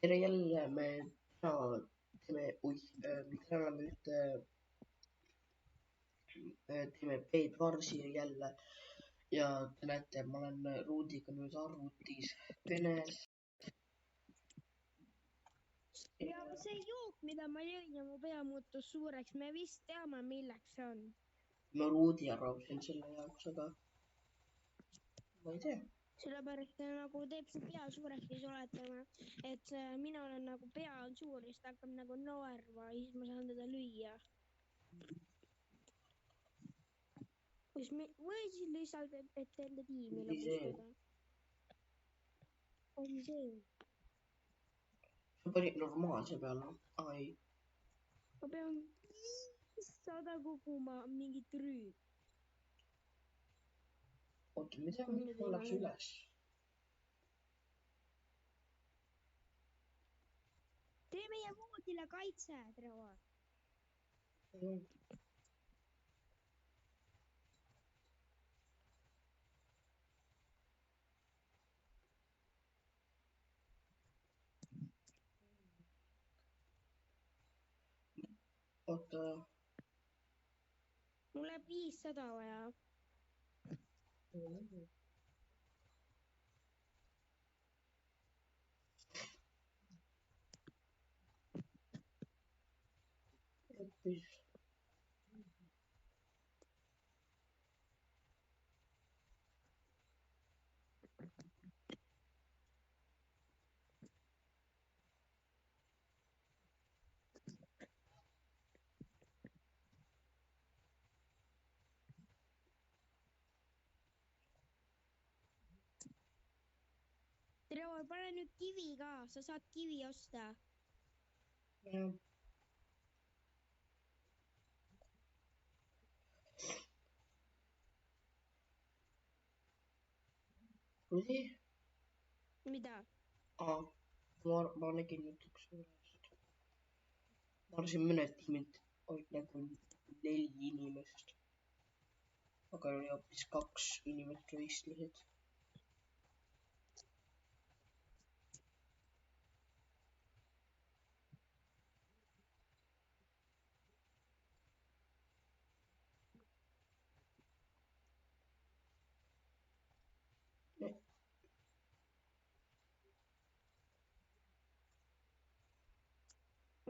tere jälle, me täna oleme teeme Bedwarsi jälle ja te näete, ma olen Ruudiga nüüd arvutis kõnes. Ja see jook, mida ma jõin ja mu pea muutus suureks, me vist teame, milleks see on. Ma Ruudi arvasin selle jaoks, aga ma ei tea. Sellepärast nagu teeb see pea suureks, siis oletame, et mina olen nagu pea on suur, siis ta hakkab nagu naerma ja siis ma saan teda lüüa. Või siis lihtsalt, et enda tiimi lõbustada. On see. Sa panid normaalse peale? Ai. Ma pean 500 koguma mingit rüüd. Oota, mida miks mul läks üles? Tee meie voodile kaitse, Trevor. Oota. Mul läheb 500 vaja. Hoopis. Trevor, pane nüüd kivi ka, sa saad kivi osta. Jah. Rudi? Mida? Ma nägin nüüd üks suurest. Ma arvasin mõned tiimid olid nagu 4 inimest. Aga oli hoopis 2 inimest võistlesid.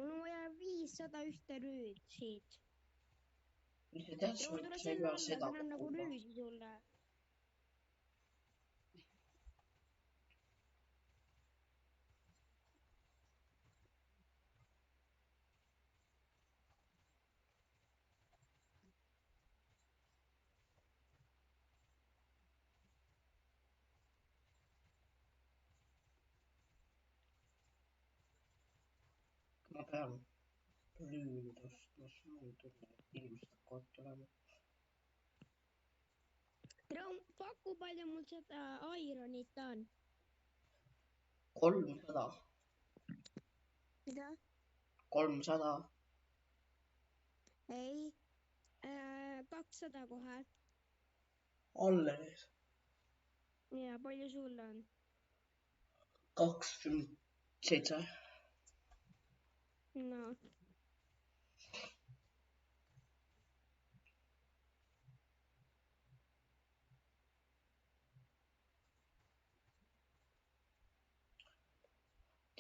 Mul on vaja 500 ühte rüüd siit. Mis sa tead, sa ei pea seda koguma. Nagu rüüsi sulle. Ma pean rüüd ostma, mul tuleb inimesed hakkavad tulema. Paku palju mul seda ironit on? 300. Mida? 300. Ei, 200 kohe. Alles. Ja palju sul on? 27. No.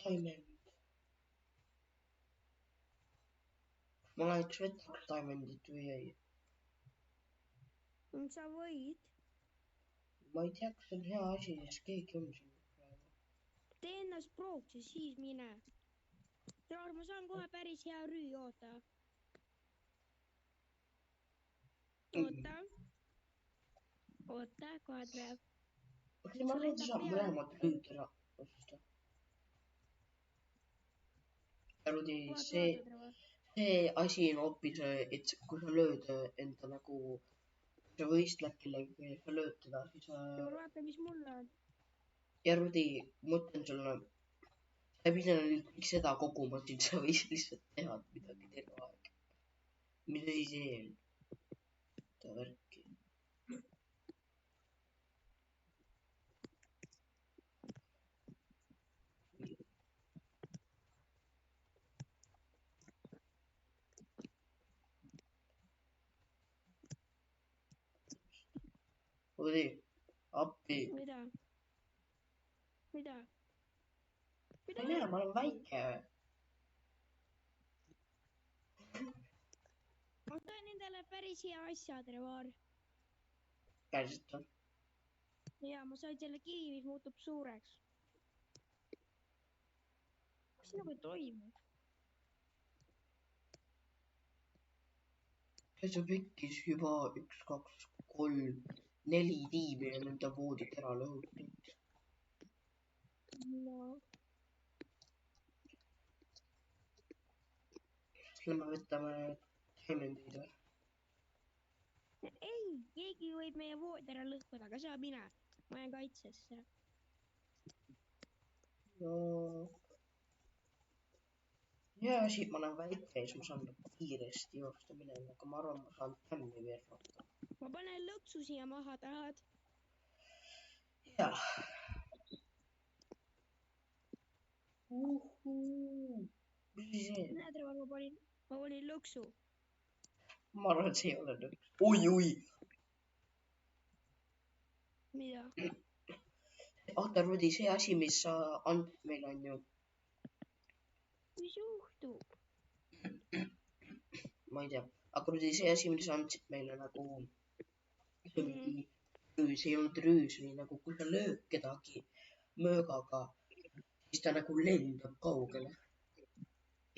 Diamond. Ma läheks võtaks diamondit või ei? Sa võid. Ma ei tea, kas see on hea asi, sest keegi on siin praegu. Tee ennast prooks ja siis mine. Traar, ma saan kohe päris hea rüü, oota. Oota, kohe tuleb. Kas ma nüüd saan mõlemad rüüd ära osta? Rudi, see asi on hoopis, et kui sa lööd enda nagu, sa võistled kellegi, sa lööd teda, siis vaata, mis mul on. Ja Rudi, ma ütlen sulle, sa ei pidanud nüüd kõik seda koguma, siis sa võis lihtsalt teha midagi terve aeg. Mida siis eel? Ta värki. Oi, appi. Mida? Mida? Ma ei tea, ma olen väike. Ma toon endale päris hea asja, Trevor. Päriselt või? Ja ma sain selle kivi, mis muutub suureks. Mis nagu toimub? See tekkis juba 1, 2, 3, 4 tiimi ja nende voodid ära lõhutud. No. Lähme võtame diamondid või? Ei, keegi võib meie voodi ära lõhkuda, aga saa mine. Ma jään kaitsesse. No. Hea asi, ma olen väike ja siis ma saan kiiresti joosta minema, aga ma arvan, ma saan tämmi veel rohkem. Ma panen lõksu siia maha, tahad? Jah. Mis see? Näe, Trevor, ma panin lõksu. Ma arvan, et see ei ole lõks. Oi. Mida? Ahtar Rudi, see asi, mis sa andsid meile on ju. Mis juhtub? Ma ei tea, aga Rudi, see asi, mis sa andsid meile nagu. See mingi rüüs, ei olnud rüüs, oli nagu kui sa lööd kedagi möögaga, siis ta nagu lendab kaugele.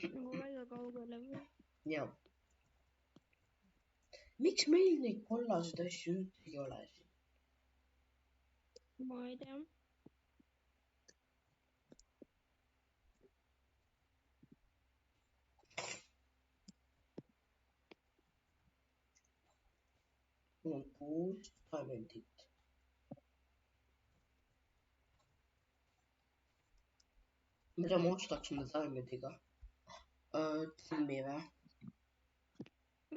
Nagu väga kaugele või? Jaa. Miks meil neid kollaseid asju üldse ei ole siin? Ma ei tea. Mul on 6 diamondit. Mida ma ostaks nende diamondiga? Timmi või?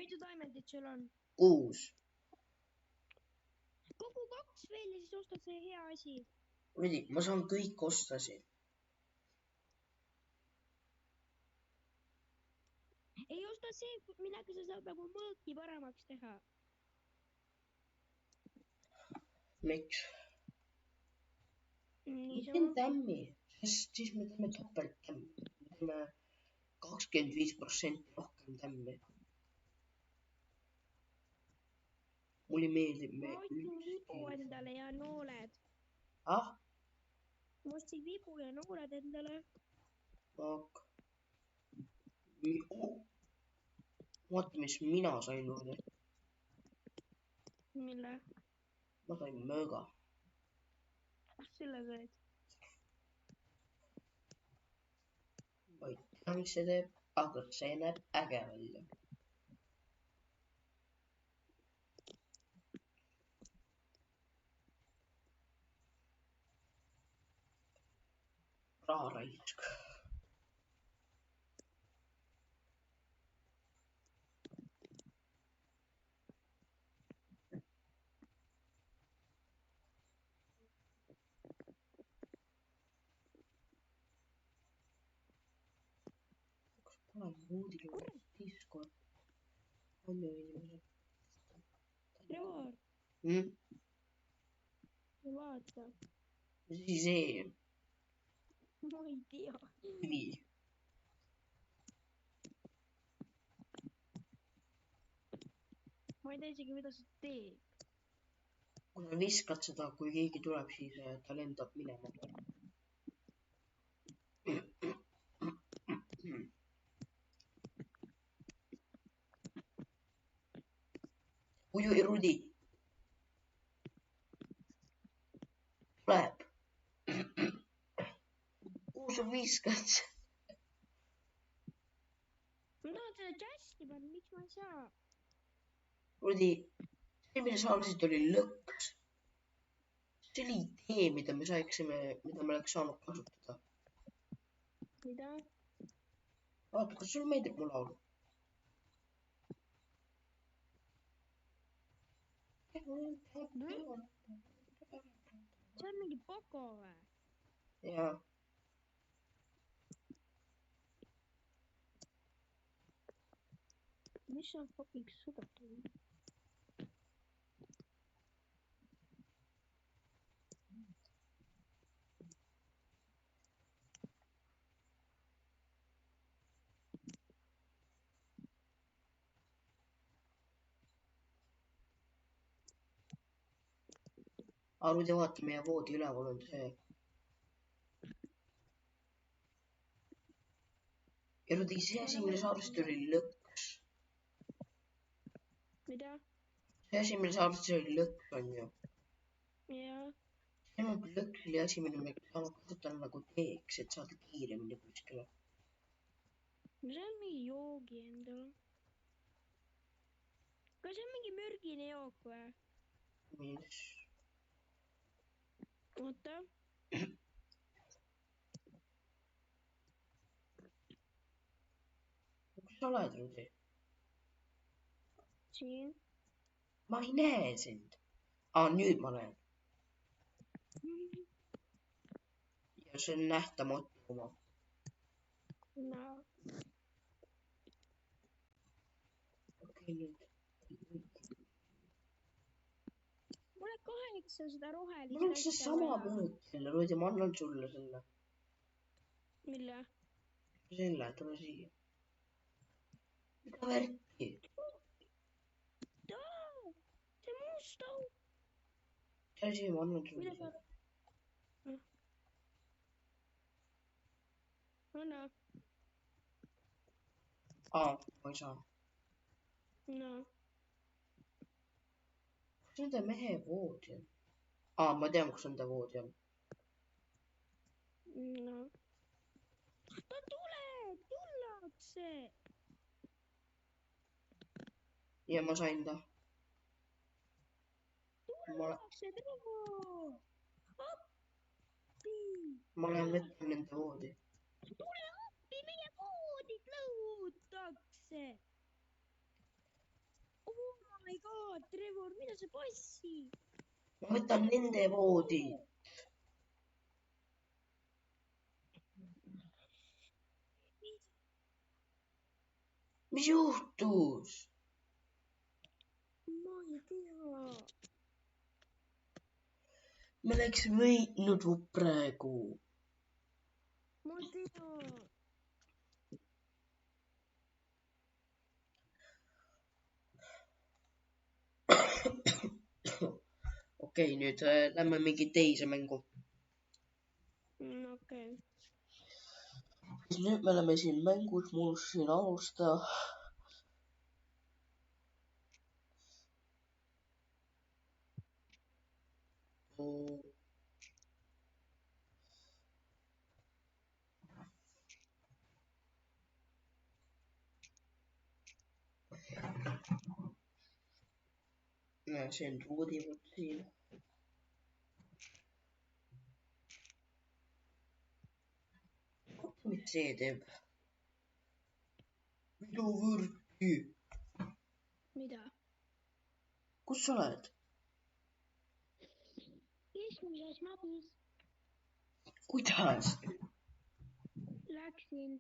Mitu diamondit sul on? 6. Kogu 2 veel ja siis ostad see hea asi. Rudi, ma saan kõik osta siin. Ei osta see, millega sa saad nagu mõõki paremaks teha. Miks? Ma Niisama. teen tämmi, sest siis me teeme topelttämmi. Me teeme 25% rohkem tämmi. Mulle meeldib Ma ostsin vibu endale ja nooled. Ah? Ma ostsin vibu ja nooled endale. Aga. Vaata, mis mina sain juurde. Mille? Ma sain mööga. Selle said. Ma ei tea, mis see teeb, aga see näeb äge välja. Raha raisk. Pole moodil Discord. Palju inimesed. Trevor, vaata. Mis asi see? Ma ei tea. Kivi. Ma ei tea isegi, mida see teeb. Kui sa viskad seda, kui keegi tuleb, siis ta lendab minema. Oi, Rudi. Tuleb. Kuhu sa viskad? Ma tahan seda džästi panna, miks ma ei saa? Rudi, see, mida sa arvasid, oli lõks. See oli idee, mida me oleks saanud kasutada. Mida? Vaata, kas sulle meeldib mu laul? See on mingi Poco või? Jaa. Mis on fucking sõda? Arvud ja vaata meie voodi üleval on see. Ja nüüd see esimene saarest oli lõks. Mida? See esimene saarest oli lõks, on ju. Jaa. See on lõks oli esimene, me saanud kasutada nagu teeks, et saada kiiremini kuskile. See on mingi joogi endale. Kas see on mingi mürgine jook või? Mis? Oota. Kus sa oled, Rudi? Siin. Ma ei näe sind. Nüüd ma näen. Ja see on nähtamatu oma. No. Okei, nüüd. Mulle 8 seda rohelist. Mul on see sama mõõt selle, Rudi, ma annan sulle selle. Mille? Selle, tule siia. Mida värki? See must au. See asi, ma annan sulle selle. Anna. Ma ei saa. No. Kus nende mehe voodi on? Ma tean, kus nende voodi on. No. Ta tuleb, tullakse. Ja ma sain ta. Tullakse, Trivo. Appi. Ma lähen võtan nende voodi. Tule appi, meie voodid lõhutakse. Oh my god, Trevor, mida sa passi? Ma võtan nende voodi. Mis juhtus? Ma ei tea. Me läks võitnud praegu. Ma ei tea. Okei, nüüd lähme mingi teise mängu. Okei. Nüüd me oleme siin mängus, mul siin alustada. See on Rudi võt siin. Mis see teeb? Mida võrki? Mida? Kus sa oled? Keskmises mapis. Kuidas? Läksin.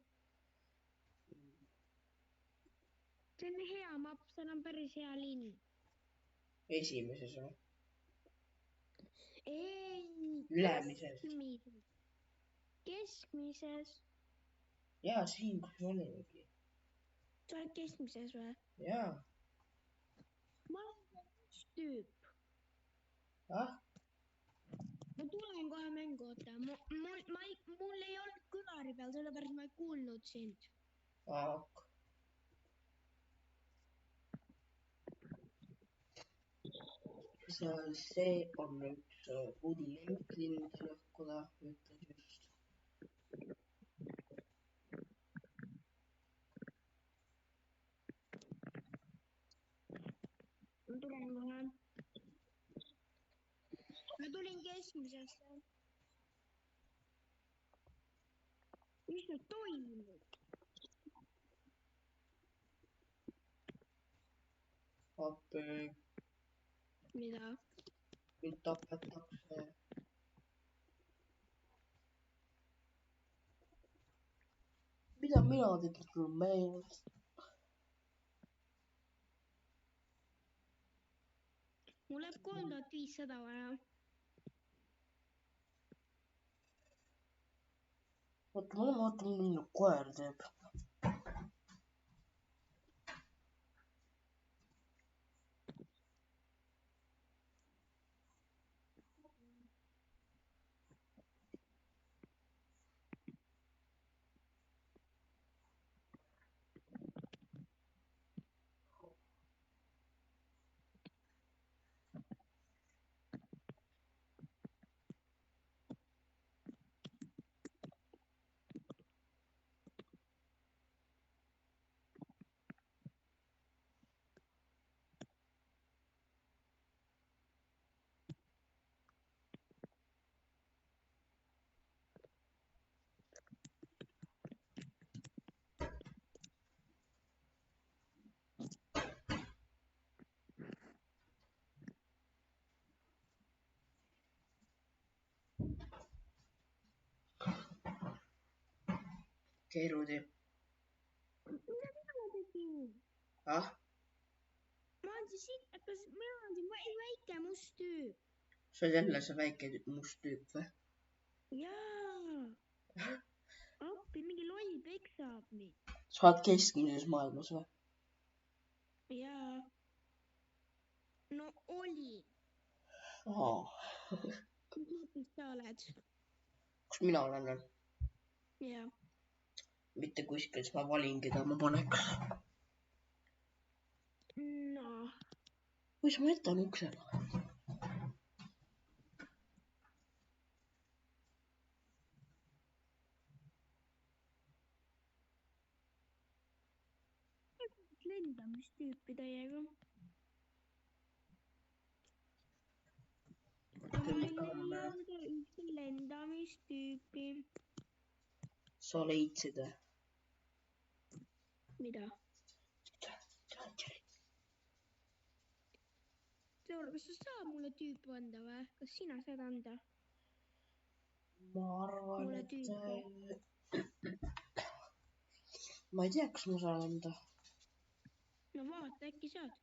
See on hea map, seal on päris hea linn. Esimeses või? Ei. Ülemises. Keskmises. Jaa, siin kus olengi. Sa oled keskmises või? Jaa. Ma olen üks tüüp. Ah? Ma tulen kohe mängu, oota. Mul ei olnud kõlari peal, sellepärast ma ei kuulnud sind. Ok. See on üks Rudi lemmiklinn, lõhkuda, ütles just. Ma tulen kohe. Ma tulin keskmisesse. Mis nüüd toimub? Appi. Mida? Mind tapetakse. Mida mina tegin sul meeles? Mul läheb 3500 vaja. Oota, ma vaatan, mida minu koer teeb. Rudi. Mida mina tegin? Ah? Ma olen siis sitakas, mina olen siin väike must tüüp. See on jälle see väike must tüüp või? Jaa. Appi, mingi loll peksab mind. Sa oled keskmises maailmas või? Jaa. No oli. Mis mõttes sa oled? Kus mina olen? Jaa. Mitte kuskil, siis ma valin, keda ma paneks. No. Või sa ma jätan uksele? Lendamistüüpi täiega. Üks lendamistüüpi. Sa leidsid või? Mida? Laura, kas sa saad mulle tüüpi anda või? Kas sina saad anda? Ma arvan, Mulle et... tüüpi. Ma ei tea, kas ma saan anda. No vaata, äkki saad.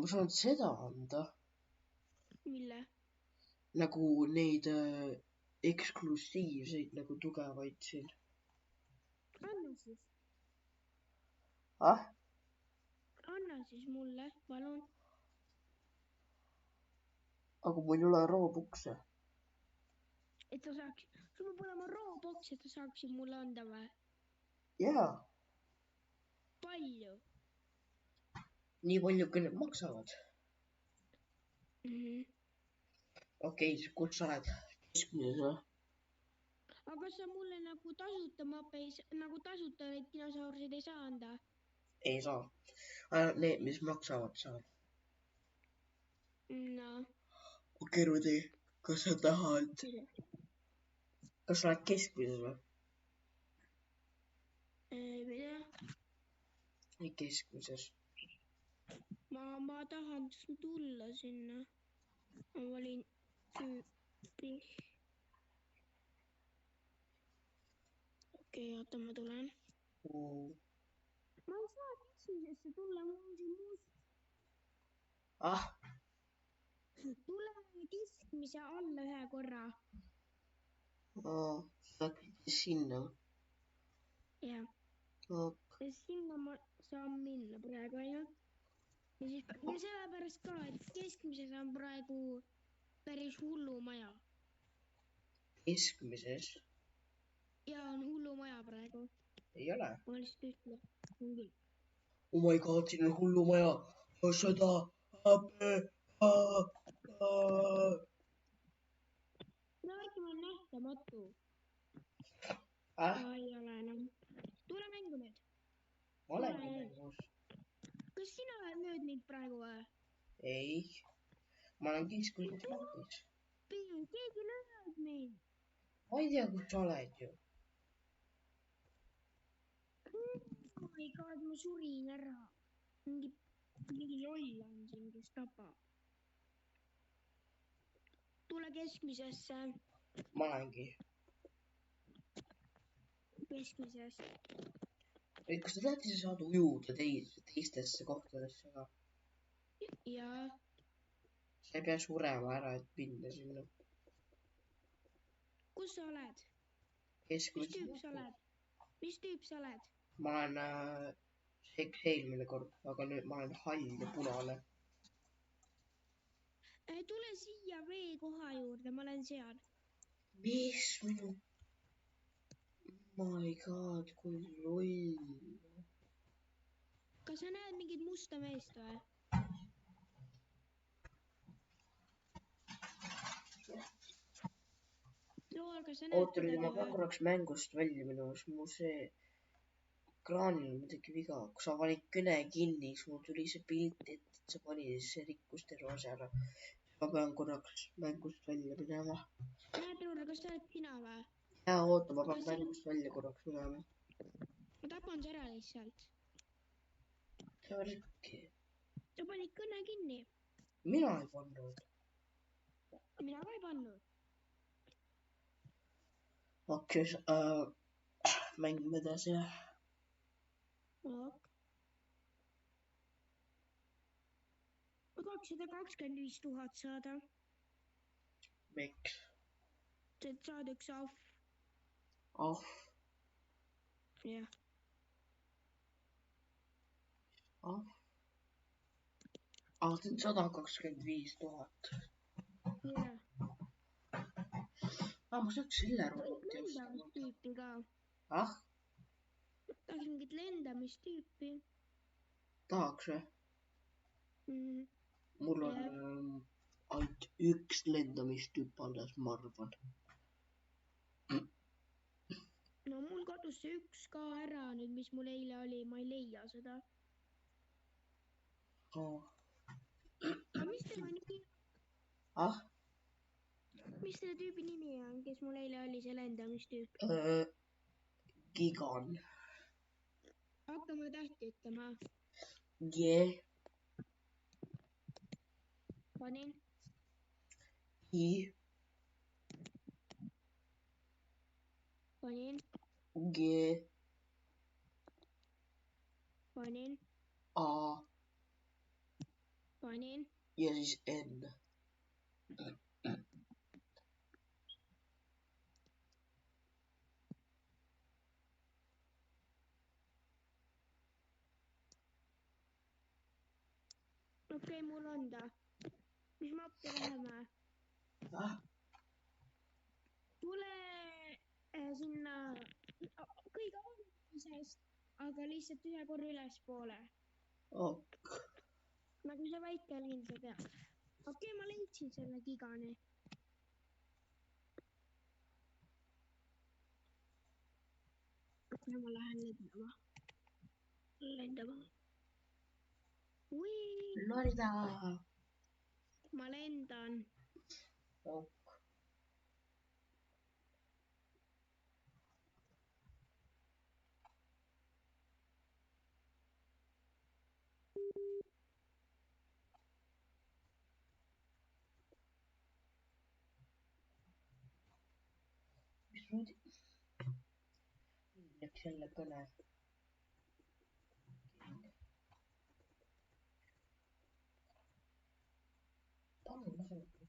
Ma saan seda anda. Mille? Nagu neid eksklusiivseid nagu tugevaid siin. Anna siis. Ah? Anna siis mulle, palun. Aga mul ei ole Roblox'e. Et sa saaks, sul peab olema Roblox, et sa saaksid mulle anda või? Jaa. Palju? Nii palju, kui need maksavad. Okei, siis kus sa oled? Keskmises või? Aga sa mulle nagu tasuta mapeis, nagu tasuta neid dinosauruseid ei saa anda? Ei saa. Ainult need, mis maksavad saavad. No. Okei, Rudi, kas sa tahad? Kas sa oled keskmises või? Mida? Ei keskmises. Ma tahan tulla sinna. Ma valin tüüpi. Okei, oota, ma tulen. Ma ei saa keskmisesse tulla, mul on siin must. Ah? Tule keskmise alla ühe korra. Sa lähed sinna? Jah. Sinna ma saan minna praegu ainult. Ja sellepärast ka, et keskmises on praegu päris hullumaja. Keskmises? Jaa, on hullumaja praegu. Ei ole. Ma lihtsalt ütlen. Oh my god, siin on hullumaja. Seda. No äkki ma olen nähtamatu. Ei ole enam. Tule mängu nüüd. Ma olengi mängus. Kas sina lööd mind praegu või? Ei. Ma olen keskmises mängus. Keegi lööd mind. Ma ei tea, kus sa oled ju. Oh my god, ma surin ära. Mingi loll on siin, kes tapab. Tule keskmisesse. Ma olengi. Keskmises. Kas sa tead, sa saad ujuda teistesse kohtadesse ka? Jaa. Sa ei pea surema ära, et minna sinna. Kus sa oled? Keskmises. Mis tüüp sa oled? Ma olen eelmine kord, aga nüüd ma olen hall ja punane. Tule siia veekoha juurde, ma olen seal. Mis minu? Oh my god, kui loll. Kas sa näed mingit musta meest või? Oota nüüd, ma pean korraks mängust välja minema, sest mul see ekraanil on midagi viga. Kui sa panid kõne kinni, siis mul tuli see pilt, et sa panid, see rikkus terve asja ära. Ma pean korraks mängust välja minema. Näed, Laura, kas sa oled sina või? Jaa, oota, ma pean mängust välja korraks minema. ma tapan su ära lihtsalt. See on rikki. sa panid kõne kinni. Mina ei pannud. mina ka ei pannud. Okei, mängime edasi. ma tahaks 125 000 saada. Miks? et saada üks ahv. Ahv. jah. Ahv. Ah, see on 125 000. jah. Ma saaks selle roboti lendamist osta. tüüpi ka. Ah? tahaks mingit lendamistüüpi. Tahaks või? Mul on ainult üks lendamistüüp alles, ma arvan. no mul kadus see üks ka ära nüüd, mis mul eile oli, ma ei leia seda. Oh. aga mis tema nimi? Ah? mis selle tüübi nimi on, kes mul eile oli, see lendamistüüp? Gigan. hakkame tähti ütlema. G. panin. I. panin. G. panin. A. panin. ja siis N. okei, mul on ta. mis mappi läheme? Ah? tule sinna kõige algusest, aga lihtsalt ühe korra ülespoole. Ok. nagu see väike liin sa tead. okei, ma leidsin selle gigani. ma lähen lendama. Florida. ma lendan. Ok. mis nüüd? Läks jälle kõne. Palun, ma saan üksi.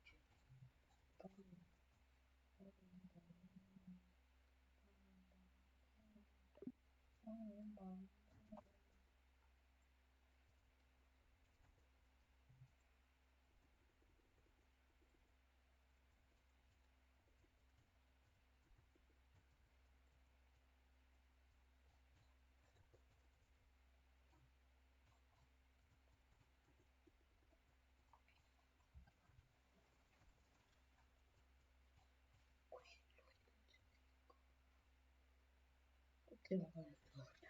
Okei, ma panen juurde.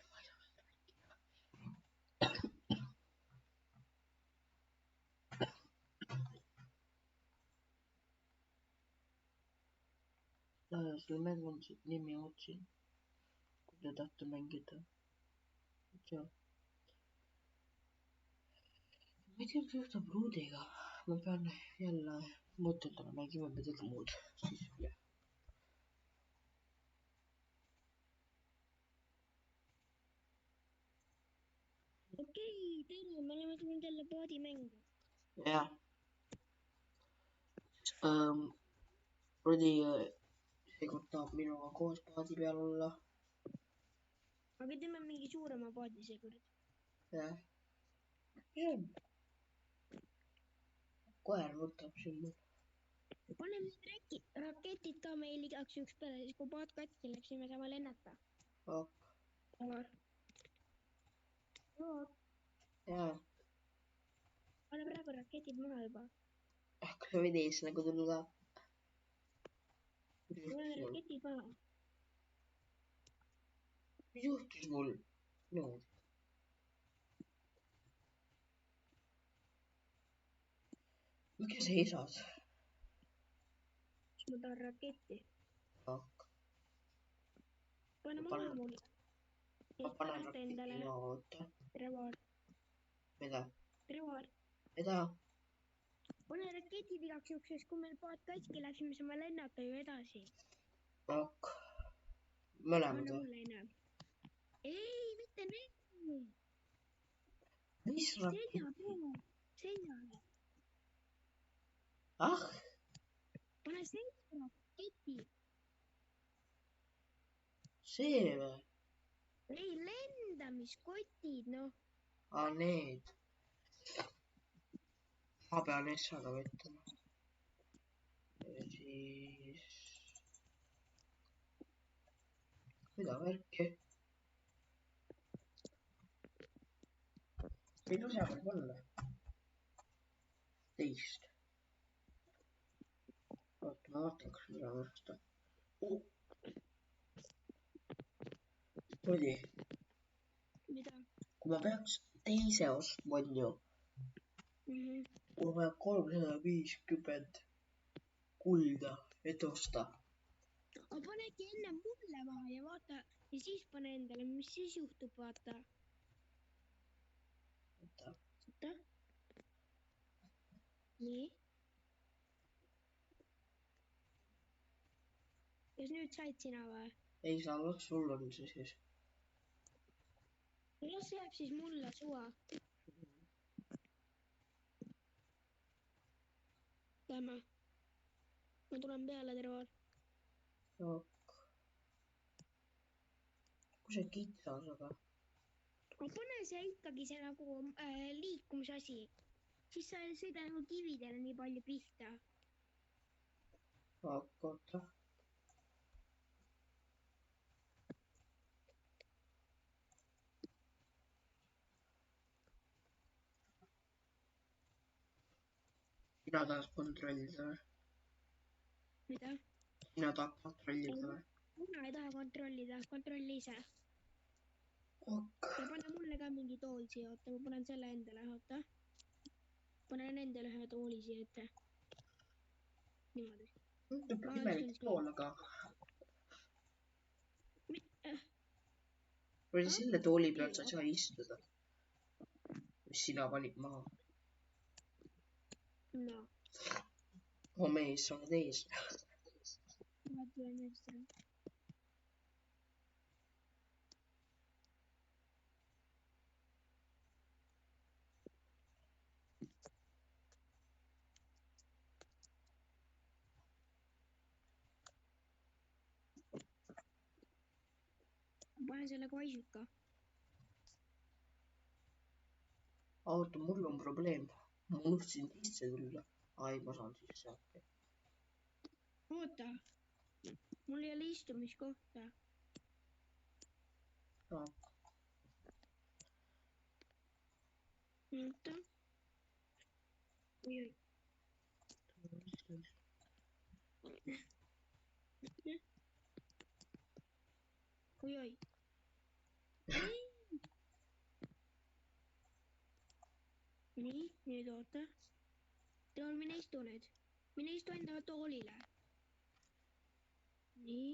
Selle mängu nimi otsin, kui te tahate mängida. ma ei tea, mis juhtub Ruudiga. ma pean jälle mõttetama, mängime midagi muud. siis jah. okei, tere, me oleme tulnud jälle paadimängu. jah. Rudi seekord tahab minuga koos paadi peal olla. aga teeme mingi suurema paadi seekord. jah. mis on? koer võtab sinna. paneme need raketid ka meil igaks juhuks peale, siis kui paat katki läks, siis me saame lennata. Ok. jaa. pane praegu raketid maha juba. kas sa võid ees nagu tulla? pane raketid maha. mis juhtus mul? niimoodi. miks sa seisad? ma tahan raketti. Ok. pane Ma maha panen- mulle. ma Siis panen panete endale raketi maha, oota. Trevor. Mida? Trevor. Mida? Pane raketid igaks juhuks, sest kui meil paat katki läheb, siis me saame lennata ju edasi. Ok. Mõlemad Anna või? mulle enne. Ei, mitte need. Mis rakett? Selja peal. Seljale. Ah, Pane selja raketid. see või? Ei, lendamiskotid, noh. Need. Ma pean Essaga võtma. Ja siis... Mida värki? Ei tule seal panna. Teist. Oota, ma vaatan, kas mida võtta. Oli. Mida? Kui ma peaks teise ostma, on ju. Mul vaja 350 kulda, et osta. Aga panegi enne mulle maha ja vaata ja siis pane endale, mis siis juhtub, vaata. Oota. Oota. Nii. Kas nüüd said sina või? Ei saanud, sul on see siis. Las jääb siis mulle suva. Lähme. Ma tulen peale, Tervar. Ok. Kui see kitsas, aga... Aga pane see ikkagi see nagu liikumisasi. Siis sa ei sõida nagu kividele nii palju pihta. Ok, oota. Sina tahad kontrollida või? Mida? Sina tahad kontrollida või? Mina ei taha kontrollida, kontrolli ise. Ok. Ja pane mulle ka mingi tool siia, oota, ma panen selle endale, oota. Panen endale ühe tooli siia ette. Niimoodi. Imelik tool, aga... Või selle tooli peal sa ei saa istuda. Mis sina panid maha. No. O mees, sa oled ees. Ma tulen eest ära. Pane selle kaisuka. Oota, mul on probleem. Ma unustasin sisse tulla. Ai, ma saan sisse. Oota. Mul ei ole istumiskohta. No. Oota. Oi-oi. Oi-oi. Nii, nüüd oota. Teol mine istu nüüd. Mine istu enda toolile. Nii.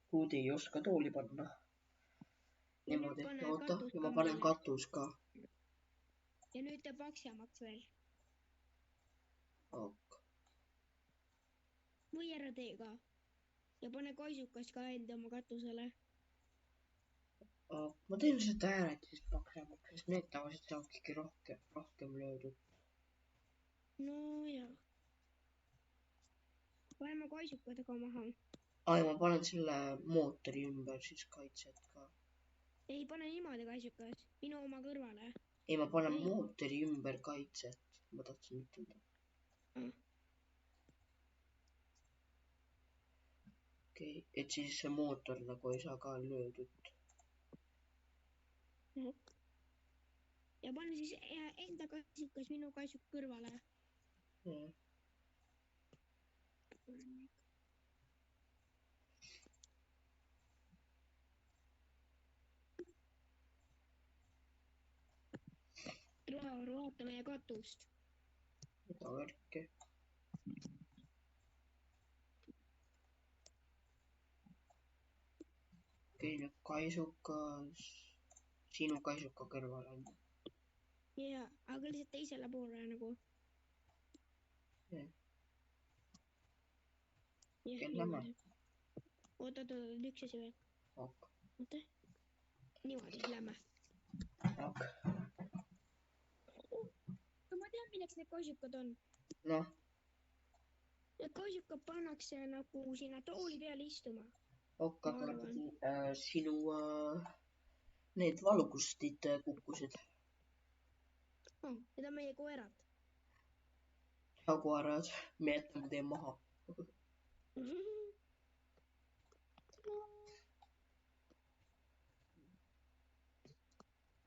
Kuudi ei oska tooli panna. Niimoodi, oota, ja ma panen katus ka. Ja nüüd teeb aksamaks veel. Ok. Või ära tee ka. Ja pane kaisukas ka enda oma katusele. Ok, ma teen seda ääret siis paksemaks, sest need tavaliselt saabki rohkem löödud. No jah. Paneme kaisukadega maha. Ai, ma panen selle mootori ümber siis kaitset ka. Ei, pane niimoodi kaisukas. Minu oma kõrvale. Ei, ma panen mootori ümber kaitset. Ma tahtsin ütelda. Okei, et siis see mootor nagu ei saa ka löödud. No. Ja pane siis enda kaisukas minu kaisuk kõrvale. Jah. Laur, vaata meie katust. värki. okei, nüüd kaisukas. Sinu kaisuka kõrval on. Jaa, aga lihtsalt teisele poole nagu. Jah. Jah, Okei, lähme. niimoodi. Oota, üks asi veel. Ok. Oota. Niimoodi, lähme. Ok. No ma tean, milleks need kaisukad on. Noh, Need kaisukad pannakse nagu sinna tooli peale istuma. ok, Ma aga arvan. sinu need valgustid kukkusid. Oh, need on meie koerad. Jaguarad, me jätame tee maha.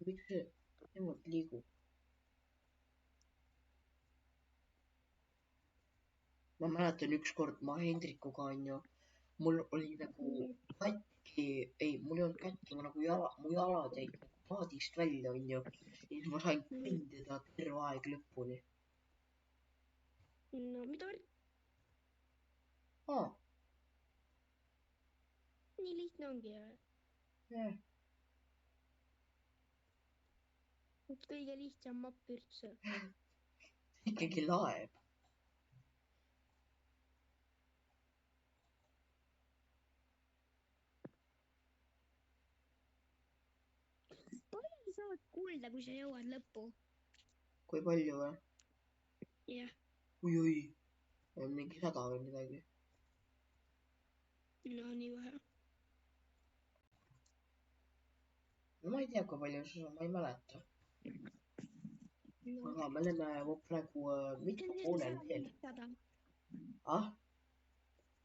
Miks see niimoodi liigub? Ma mäletan ükskord ma Hendrikuga onju, mul oli nagu katki, ei, mul ei olnud katki, ma nagu mu jalad jäid nagu paadist välja onju. Ja siis ma sain kõndida terve aeg lõpuni. No, mida Aa, nii lihtne ongi. jah. Kõige lihtsam mapp üldse. Ikkagi laeb. Palju sa saad kulda, kui sa jõuad lõppu? Kui palju või? Jah. Oi, mingi 100 või midagi. No nii vähe. No ma ei tea, kui palju sa, ma ei mäleta. No. Aga me oleme praegu mitme poolel veel. 500. Ah,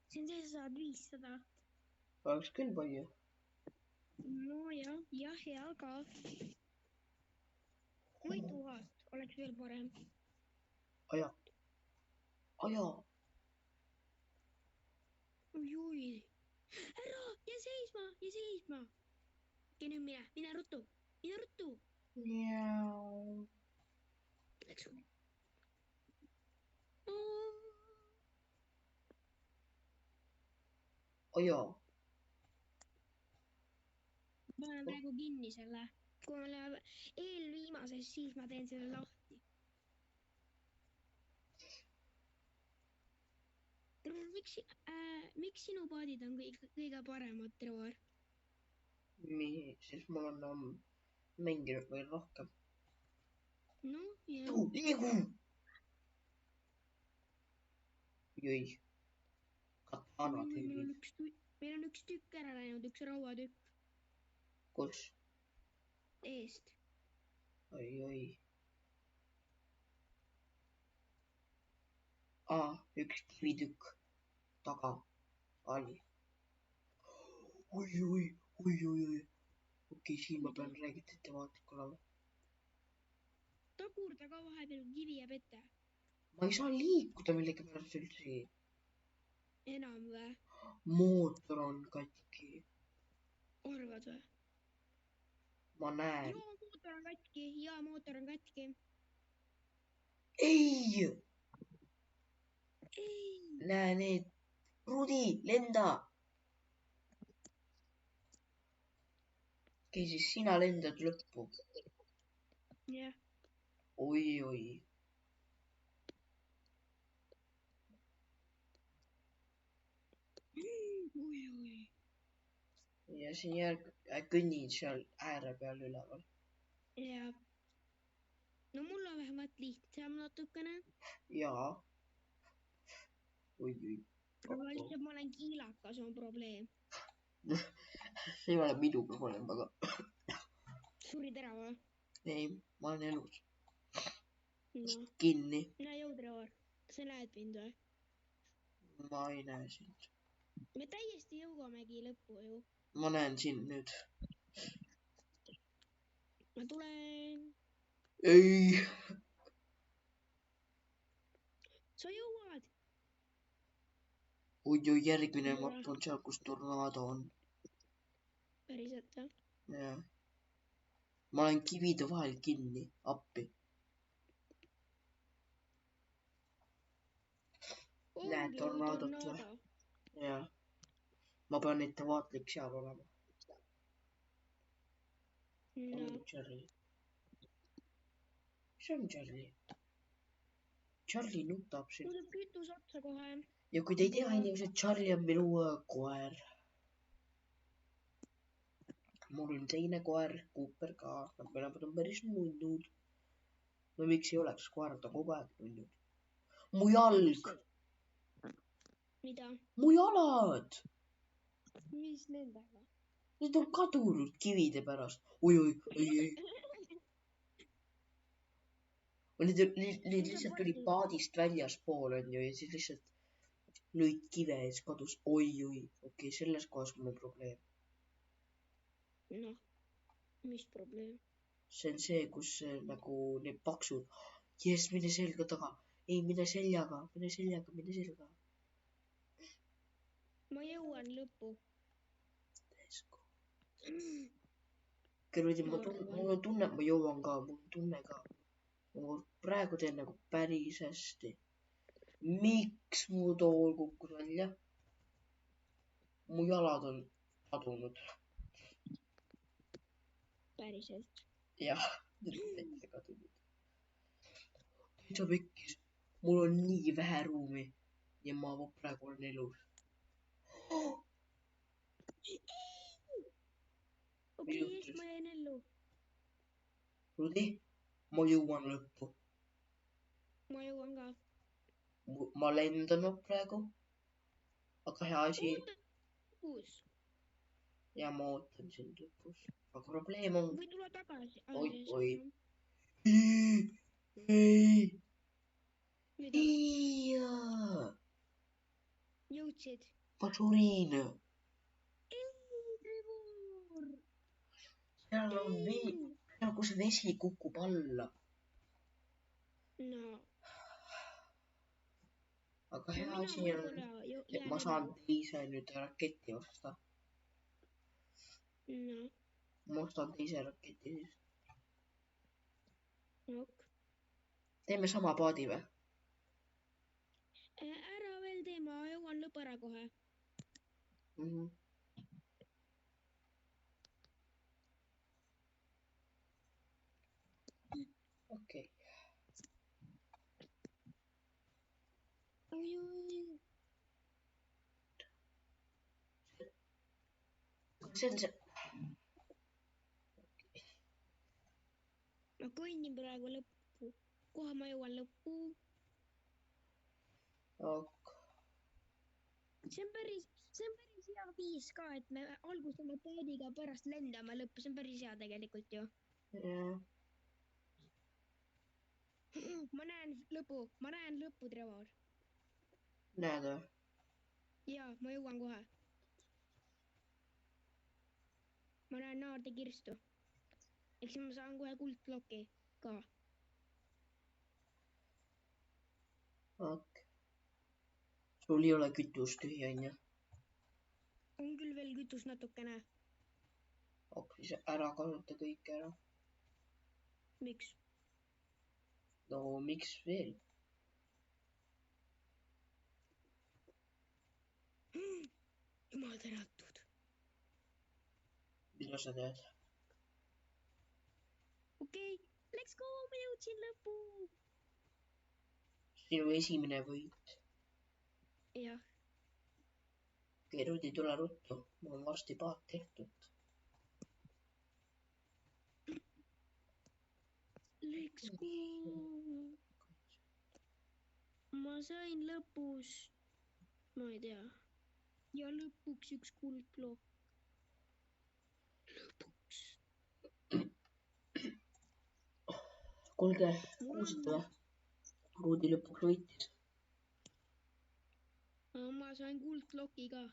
See on see, sa saad 500. oleks küll palju. No jah, aga kui 1000 oleks veel parem. Aja. Aja. Oi. Ära, jää seisma. Okei, nüüd mine ruttu. Miau. Läks. Aja. Ma panen praegu kinni selle. Kui ma läheb eelviimases, siis ma teen selle lahti. Miks sinu paadid on kõige paremad, Trevor? Nii, siis mul on mänginud veel rohkem. No, jah. Liigu! Jõi. Katana tüübid. Meil on üks tükk ära läinud, üks rauatükk. Kus? Eest. Oi. Üks kivitükk taga oli. Oi. Okei, siin ma pean räägida ettevaatlik olema. Tagurda ka vahepeal, kivi jääb ette. Ma ei saa liikuda millegipärast üldse. Enam või? Mootor on katki. Arvad või? Ma näen. Mootor on katki. Ei! Näe need. Rudi, lenda! Okei, siis sina lendad lõppu. Jah. Oi. Ja siin kõnnid seal ääre peal üleval. Jah. No mul on vähemalt lihtsam natukene. Jaa. Oi. Aga lihtsalt ma olen kiilakas, on probleem. See ei ole minu probleem, aga... Surid ära või? Ei, ma olen elus. No. Kinni. Näe jõu, Trevor. Sa näed mind või? Ma ei näe sind. Me täiesti jõuamegi lõppu ju. Ma näen sind nüüd. Ma tulen. Ei. Sa jõuad. Oi, järgmine mapp on seal, kus tornaado on. Päriselt või? Jah. Ma olen kivide vahel kinni, appi. Näed tornaadot või? Jah. Ma pean ettevaatlik seal olema. No. Charlie. Mis on Charlie? Charlie nutab siin. Mul tuleb kütus otsa kohe. Ja kui te ei tea inimesed, Charlie on minu koer. Mul on teine koer, Cooper ka. Nad mõlemad on päris nunnud. No miks ei oleks, koerad on kogu aeg nunnud. Mu jalg! Mida? Mu jalad! Mis nendega? Need on kadunud kivide pärast. Oi. Need lihtsalt tuli paadist väljaspool on ju ja siis lihtsalt lõid kive ja siis kadus. Oi. Okei, selles kohas on meil probleem. Noh, mis probleem? See on see, kus nagu need paksud. Jess, mine selga taga. Ei, mine seljaga. Ma jõuan lõppu. Kerudi, mul on tunne, et ma jõuan ka. Mul on tunne ka. Ma praegu teen nagu päris hästi. Miks mu tool kukkus välja? Mu jalad on kadunud. Päriselt. Jah, nüüd on täitsa kadunud. Täitsa pekkis. Mul on nii vähe ruumi ja ma praegu olen elus. Okei, siis ma jäin ellu. Rudi, ma jõuan lõppu. Ma jõuan ka. Ma lendan praegu. Aga hea asi. Lõpus. Ja ma ootan sind lõpus. Aga probleem on... Või tule tagasi. Oi. Ei. Mida? Jõudsid? Ma surin. Trevor! Seal on kus vesi kukub alla. No. Aga hea asi on, et ma saan teise nüüd raketi osta. No. Ma ostan teise raketi siis. Ok. Teeme sama paadi või? Ära veel tee, ma jõuan lõpp ära kohe. Okei. Oi. See on see. Ma kõnnin praegu lõppu. Kohe ma jõuan lõppu. Ok. See on päris hea viis ka, et me algusame paadiga pärast lendame lõppu. See on päris hea tegelikult ju. Jah. Ma näen lõppu, Trevor. Näed või? Jaa, ma jõuan kohe. Ma näen naarde kirstu. Eks ma saan kohe kuldklokki ka. Ok. Sul ei ole kütust tühi, on ju? On küll veel kütus natukene. Ok, siis ära kasuta kõike ära. Miks? No, miks veel? Jumal tänatud. Mida sa teed? Okei, let's go, ma jõudsin lõppu. Sinu esimene võit. Jah. Okei, Rudi, tule ruttu. Mul on varsti paat tehtud. Let's go. Ma sain lõpus. Ma ei tea. Ja lõpuks üks kuldklokk. Lõpuks. Kuulge, kuulsite või? Rudi lõpuks võitis. Ma sain kuldklokki ka.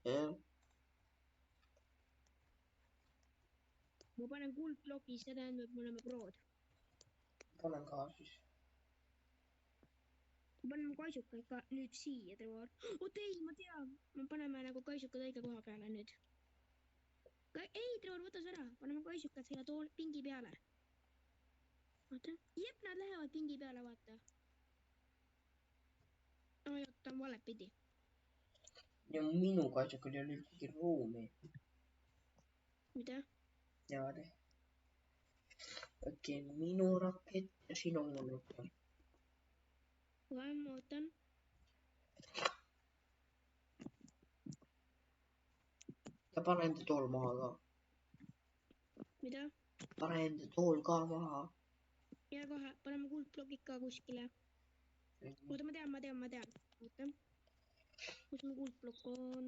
Jah. Ma panen kuldklokki, see tähendab, et me oleme prood. Panen ka siis. Paneme kaisukad ka nüüd siia, Trevor. Oot ei, ma tean. Me paneme nagu kaisukad õige koha peale nüüd. Ei, Trevor, võta see ära. Paneme kaisukad siia pingi peale. Vaata. Jep, nad lähevad pingi peale, vaata. valet pidi. Ja minu kaitsukal ei ole üldsegi ruumi. Mida? Niimoodi. Okei, minu rakett ja sinu rakett. Kohe ma ootan. Ja pane enda tool maha ka. Mida? Pane enda tool ka maha. Ja kohe paneme kuldblokid ka kuskile. Oota, ma tean. Oota. Kus mu kuldblokk on?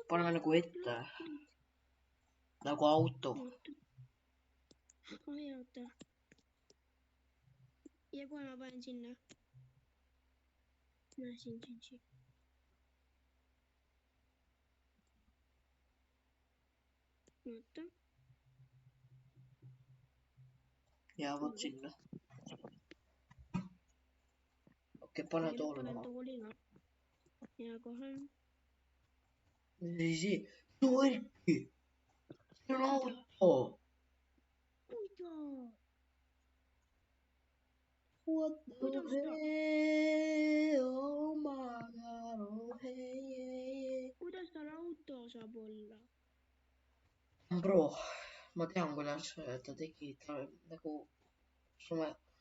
Paneme nagu ette. Nagu auto. Ai, oota. Ja kohe ma panen sinna. Siin. Oota. Ja vot sinna. Okei, pane tool maha. Ja kohe. See võrki. See on auto. Mida? What the hell? Oh my god, oh hey. Kuidas tal auto saab olla? Bro, ma tean, kuidas ta tegi. Ta nagu,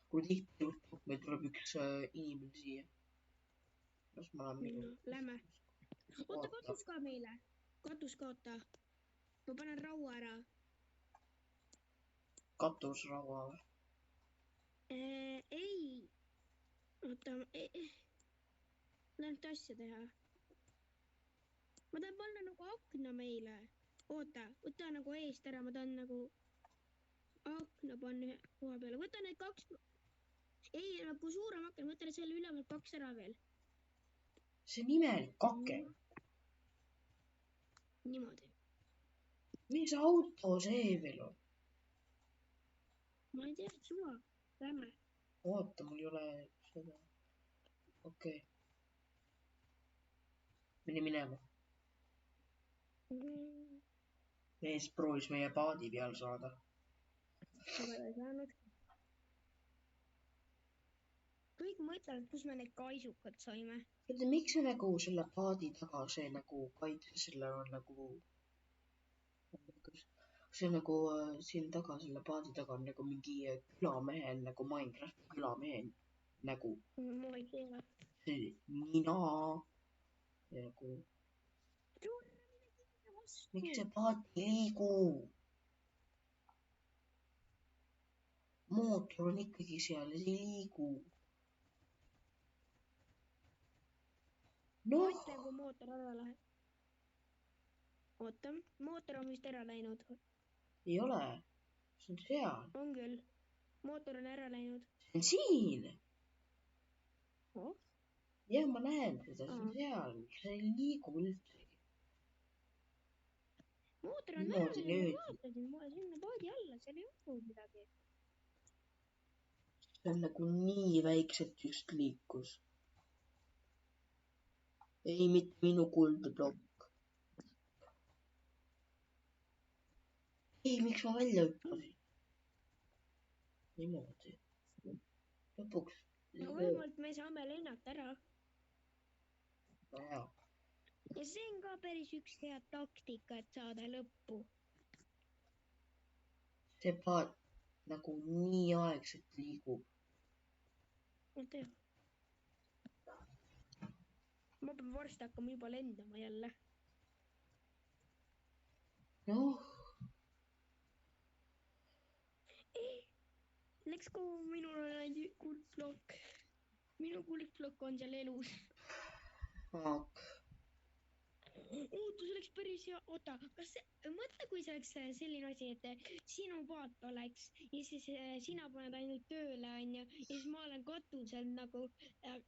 kui tihti juhtub, meil tuleb üks inimene siia. Kas ma olen minu? Lähme. Oota, katus ka meile. Katus ka, oota. Ma panen raua ära. Katus raua või? Ei. Oota, lähen asja teha. Ma tahan panna nagu akna meile. Oota, võta nagu eest ära, ma tahan nagu akna panna koha peale. Võta need 2. Ei, nagu suurem aken, võta selle üleval 2 ära veel. See on imelik kake. Niimoodi. Mis auto see veel on? Ma ei tea, suva. Lähme. Oota, mul ei ole seda. Okei. Mine minema. Mees proovis meie paadi peal saada. Aga ei saanud. Kõik mõtlevad, kus me need kaisukad saime. Miks see nagu selle paadi taga, see nagu kaitse, selle on nagu... See nagu siin taga, selle paadi taga on nagu mingi külamehe, nagu Minecrafti külamehe nägu. Ma ei tea. See nina. Ja nagu... Miks see paat liigu? Mootor on ikkagi seal ja see ei liigu. Ma ütlen, kui mootor ära läheb. Oota, mootor on vist ära läinud. Ei ole. See on seal. On küll. Mootor on ära läinud. See on siin. Oh? Jah, ma näen seda. See on seal. See ei liigu üldse. Mootor on ära läinud. Ma vaatasin sinna paadi alla. Seal ei olnud midagi. See on nagu nii väikselt just liikus. Ei, mitte minu kuldblokk. Ei, miks ma välja hüppasin? Niimoodi. Lõpuks. No vähemalt me saame lennata ära. No jaa. Ja see on ka päris üks hea taktika, et saada lõppu. See paat nagu nii aegselt liigub. Ma tean. Ma pean varsti hakkama juba lendama jälle. Noh. Let's go, minul on ainult kuldblokk. Minu kuldblokk on seal elus. Fuck. Ootus oleks päris hea. Oota, kas mõtle, kui see oleks selline asi, et sinu paat oleks ja siis sina paned ainult tööle, onju, ja siis ma olen katusel nagu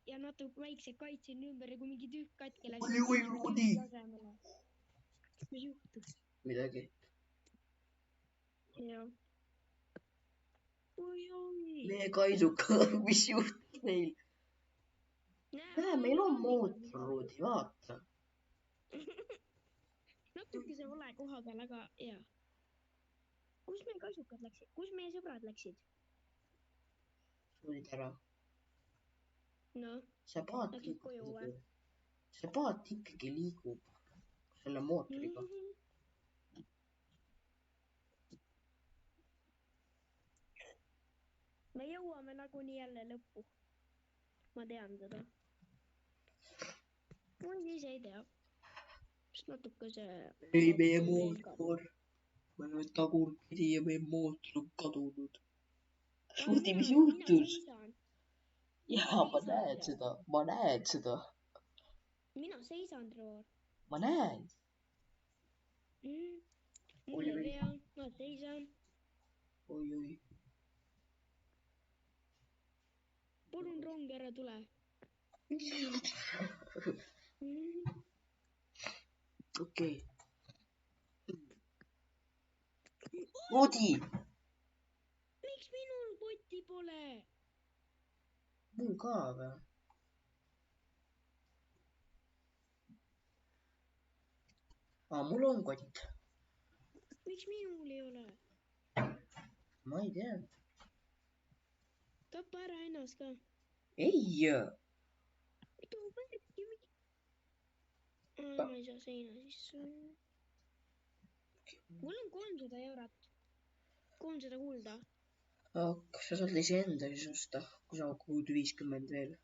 ja natuke väikse kaitsen ümber ja kui mingi tükk katki läks. Oi, Rudi. Mis juhtus? Midagi. Jah. Oi. Meie kaisuka, mis juhtus meil? Näe, meil on mootor, Rudi, vaata. Natuke see vale koha peal, aga hea. Kus meie kaisukad läksid? Kus meie sõbrad läksid? Tulid ära. noh , see paat läksid koju või ? see paat ikkagi liigub selle mootoriga . me jõuame nagunii jälle lõppu . ma tean seda . ma ise ei tea . sest natuke see . ei , meie mootor . me oleme tagurpidi ja meie mootor on kadunud . Šuti , mis juhtus ? jaa , ma näen seda . mina seisan , Trevor . ma näen . mul ei tea , ma seisan . oi-oi . palun rong ära tule . okei . Odi , miks minul kotti pole ? mul ka või ? mul on kott . miks minul ei ole ? ma ei tea . tapa ära ennast ka . ei . mida värki , ma ei saa seina sisse . mul on 300 eurot . 300 kulda . kas sa saad iseenda siis osta , kui sa kulud 50 veel ?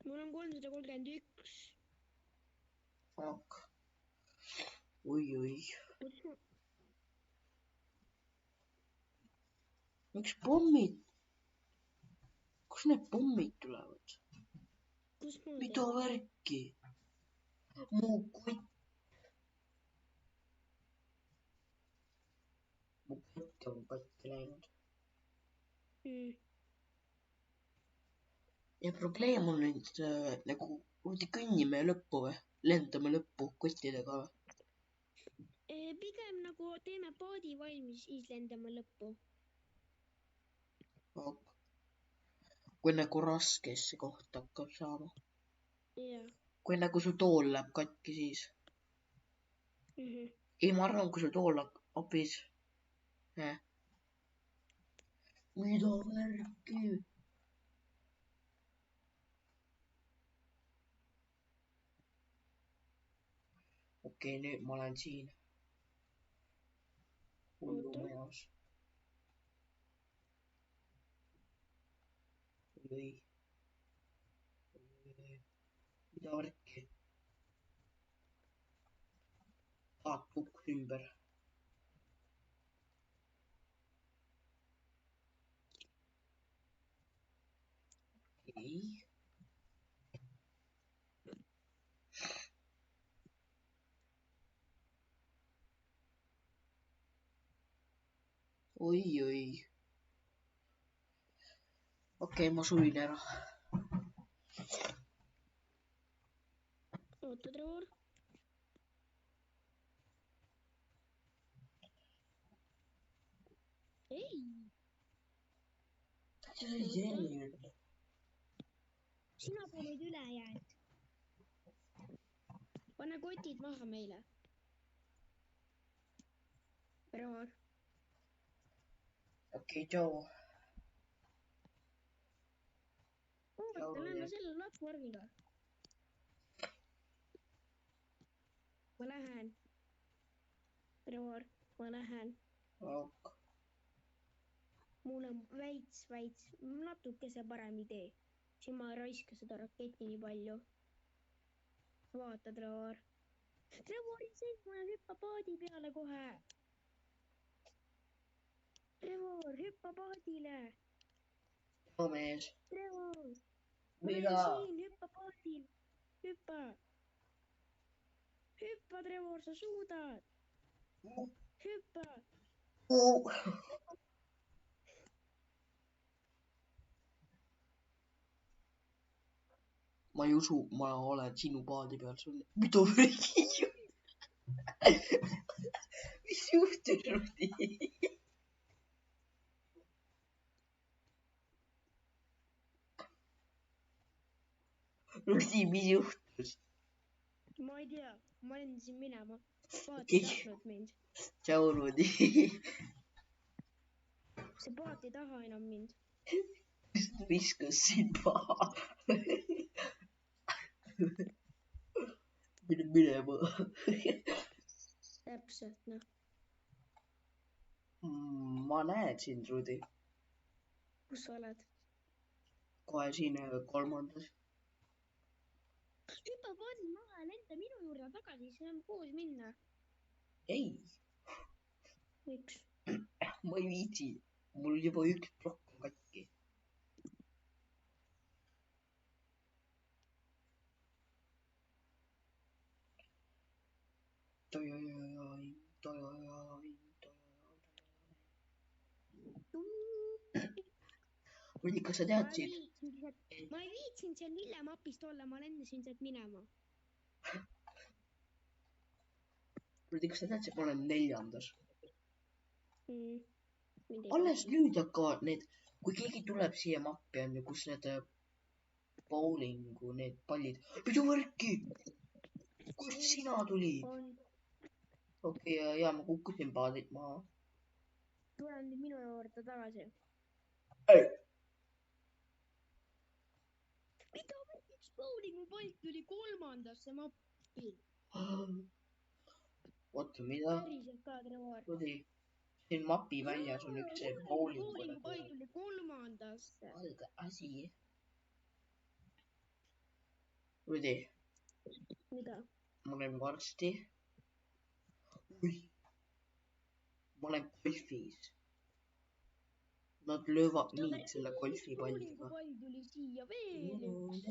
mul on 331 . Fuck . oi-oi . miks pommid ? kust need pommid tulevad ? kus ma mida värki ? mu kott . mu kott on katki läinud . ja probleem on nüüd nagu kõnnime lõppu või ? lendame lõppu kottidega või ? pigem nagu teeme paadi valmis , siis lendame lõppu . kui nagu raske see koht hakkab saama . jah . kui nagu su tool läheb katki , siis . ei , ma arvan , kui su tool abis . mida värki ? okei , nüüd ma olen siin . hullumajas . oi . mida värki ? paat kukkus ümber . okei . oi-oi . okei , ma sulin ära . oota , Trevor . ei . sina pole meid üle jäänud . pane kotid maha meile . Trevor . okei , tšau . oota , lähme selle platvormiga . ma lähen . Trevor , ma lähen . mul on veits , natukese parem idee . siis ma ei raiska seda raketti nii palju . vaata , Trevor . Trevori seisma ja hüppa paadi peale kohe . Trevor , hüppa paadile . tšau , mees . Trevor , ma mida olen ? siin , hüppa paadile . hüppa . hüppa , Trevor , sa suudad . hüppa . ma ei usu , ma olen sinu paadi peal sul . mida värki ? mis juhtus , Ruti ? Ruti , mis juhtus ? ma ei tea , ma lendasin minema . paat Okei. ei tahtnud mind . tšau , Ruti . see paat ei taha enam mind . viskas sind maha. Mine minema. Täpselt, noh. Ma näen sind, Rudi. Kus sa oled? Kohe siin kolmandas. Hüppa vann maha ja lenda minu juurde tagasi, siis saame koos minna. Ei, Miks? ma ei viitsi. Mul juba üks plokk on katki. Rudi, kas sa teadsid? Ma ei viitsinud seal lillemapist olla, ma lendasin sealt minema. Rudi, kas sa teadsid, et ma olen 4. Mind ei Alles paku. nüüd hakkavad need, kui keegi tuleb siia mappi, on ju, kus need bowlingu, need pallid. Pidu võrki! Kust sina tulid? Okei, ja ma kukkusin paadilt maha. Tulen nüüd minu juurde tagasi. Ei! Mida üks bowlingu pall tuli 3. mappi? Oota, mida? Päriselt ka, Trevor. Rudi, siin mapi väljas on üks see bowlingu pall tuli 3. alge asi. Rudi, Mida? ma olen varsti. Ui, ma olen golfis. Nad löövad mind selle golfipalliga. Pall tuli siia veel üks.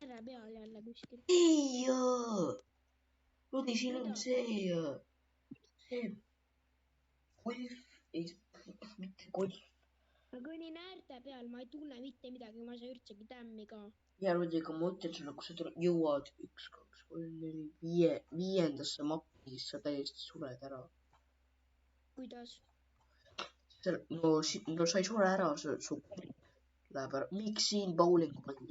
Ära peal jälle kuskil. Ei, Rudi, siin on see golf, mitte golf. Ma kõnnin äärte peal, ma ei tunne mitte midagi, ma ei saa üldsegi tämmi ka. Ja Rudi, aga ma ütlen sulle, kui sa jõuad 1, 2, 3, 4, 5. mappi, siis sa täiesti sured ära. Kuidas? No sa ei sure ära, su läheb ära. Miks siin bowlingu pall?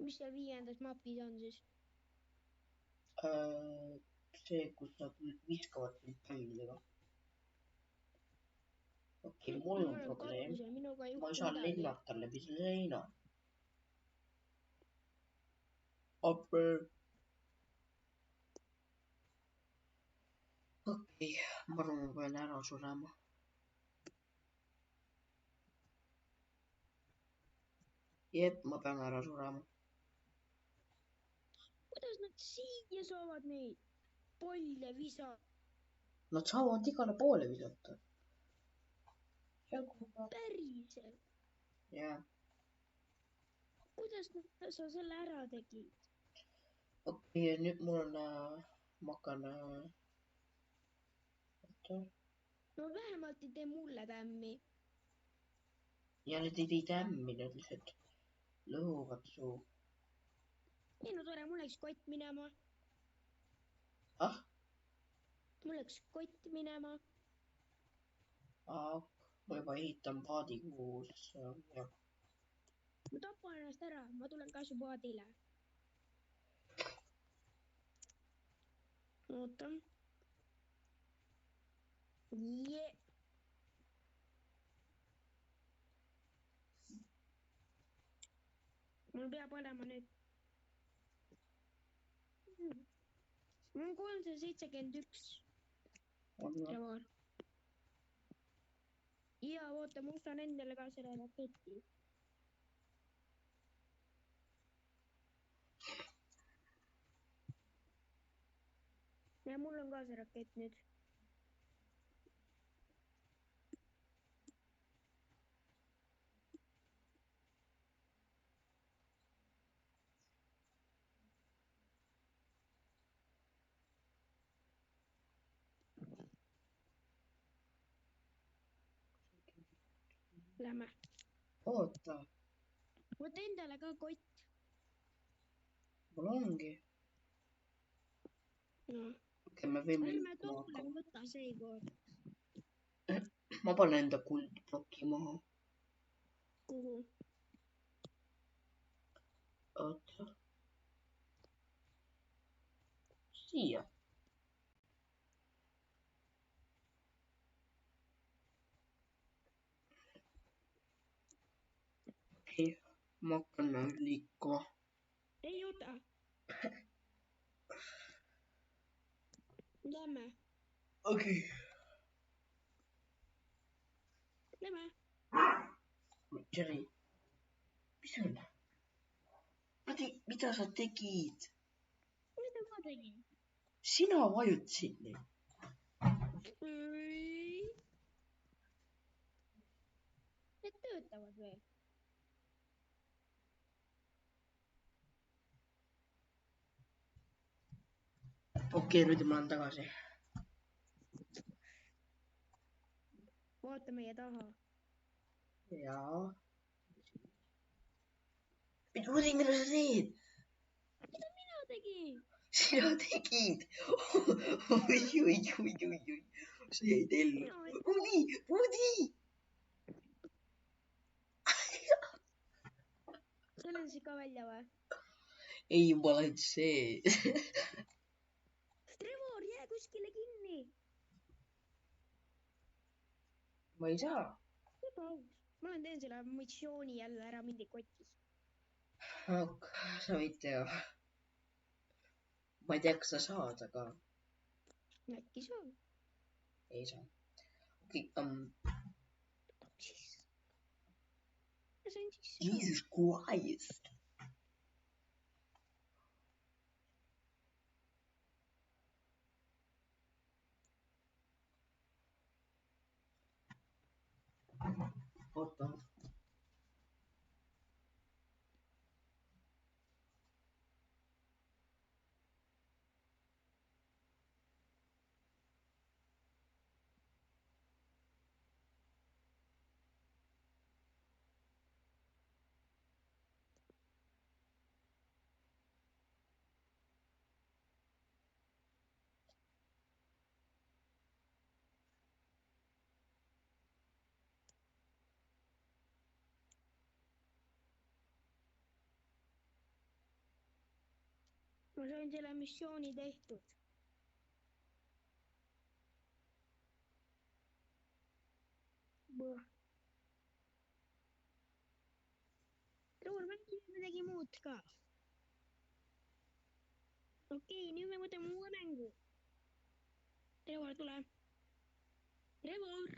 Mis seal 5. mapis on siis? See, kus nad viskavad neid pallidega. Okei, mul on probleem. Ma ei saa lennata läbi selle seina. Okei, ma arvan, ma pean ära surema. Jep, ma pean ära surema. Kuidas nad siia saavad neid palle visata? Nad saavad igale poole visata. Päriselt? Jah. Kuidas sa selle ära tegid? Okei, nüüd mul on, ma hakkan, No vähemalt ei tee mulle tämmi. ja need ei tee tämmi, need lihtsalt lõhuvad su. Ei no tore, mul läks kott minema. Ah? Mul läks kott minema. Ma juba ehitan paadi, kus, jah. Ma tapan ennast ära, ma tulen ka su paadile. Ootan. Jee. Mul peab olema nüüd. Mul on 371. Trevor. Ja oota, ma ostan endale ka selle raketi. Ja mul on ka see rakett nüüd. Lähme. Oota. Võta endale ka kott. Mul ongi. No. Okei, me võime ärme toole võta seekord. Ma panen enda kuldploki maha. Kuhu? Oota. siia. Okei, mä hakkaan liikkua. Ei ota. Lämä. Okei. Lämä. Jerry, pysy. Mitä sä tekit? Mitä mä tegin? Sinä vajut sinne. Ei. Ne tööttävät vielä. Okei, nyt mä oon takaisin. Ootte meidän tahaa. Jaa. Mitä sä teet? Mitä minä tegin? Sinä tekit. Oi. Se ei telly. Pudi. Tulisiko välja vai? Ei jumala se. Trevor, jää kuskille kiinni. Mä ei saa. Paus. Mä teen selle missiooni jälle ära mindi kotis. Ok, sä võid teha. Ma ei tea, kas sa saad, aga Äkki saa. ei saa. Okei, Siis. Ma sain sisse. Jesus Christ. Oota. Ma sain selle missiooni tehtud. Trevor, mängi midagi muud ka. Okei, nüüd me võtame uue mängu. Trevor, tule. Trevor!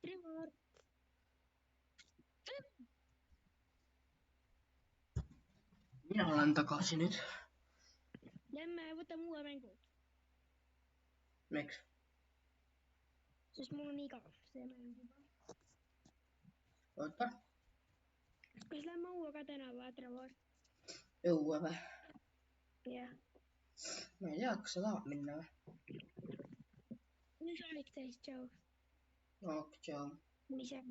Trevor! Mina olen tagasi nüüd. Lähme võtame uue mängu. Miks? Sest mul on igav see mäng juba. Oota. Kas lähme uuega tänava, Trevor? Õue või? Jah. Ma ei tea, kas sa tahad minna või? Nüüd saadik täis, tšau. Ok, tšau. Ise.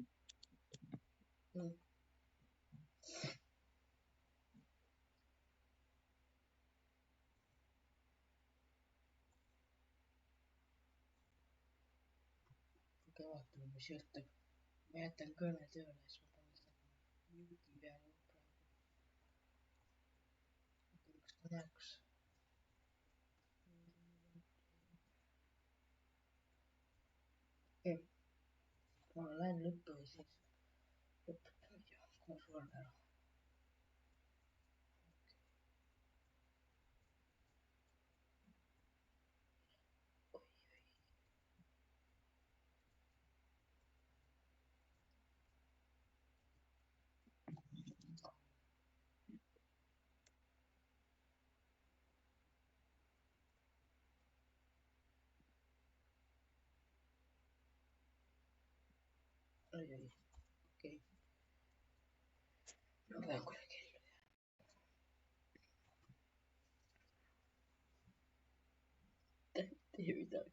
Okei, vaatame, mis juhtub. Ma jätan kõne tööle, siis ma panen seda mute'i peale praegu. Kas ta näeks? Okei. Ma lähen lõppu ja siis lõpetan video. Kohe suren ära. Oi. Okei. Ma pean kohe kellu. Tee midagi.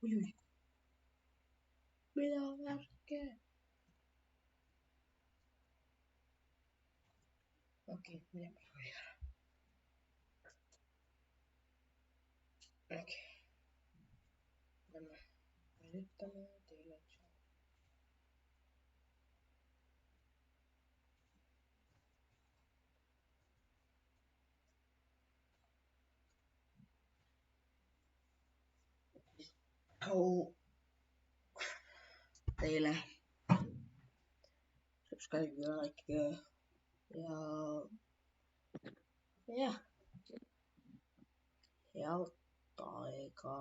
Oi. Mida värke? okei, mine praegu. Okei. Lähme. Üritame teile tšau. Tšau teile. Subscribe ja like ja jah, head aega.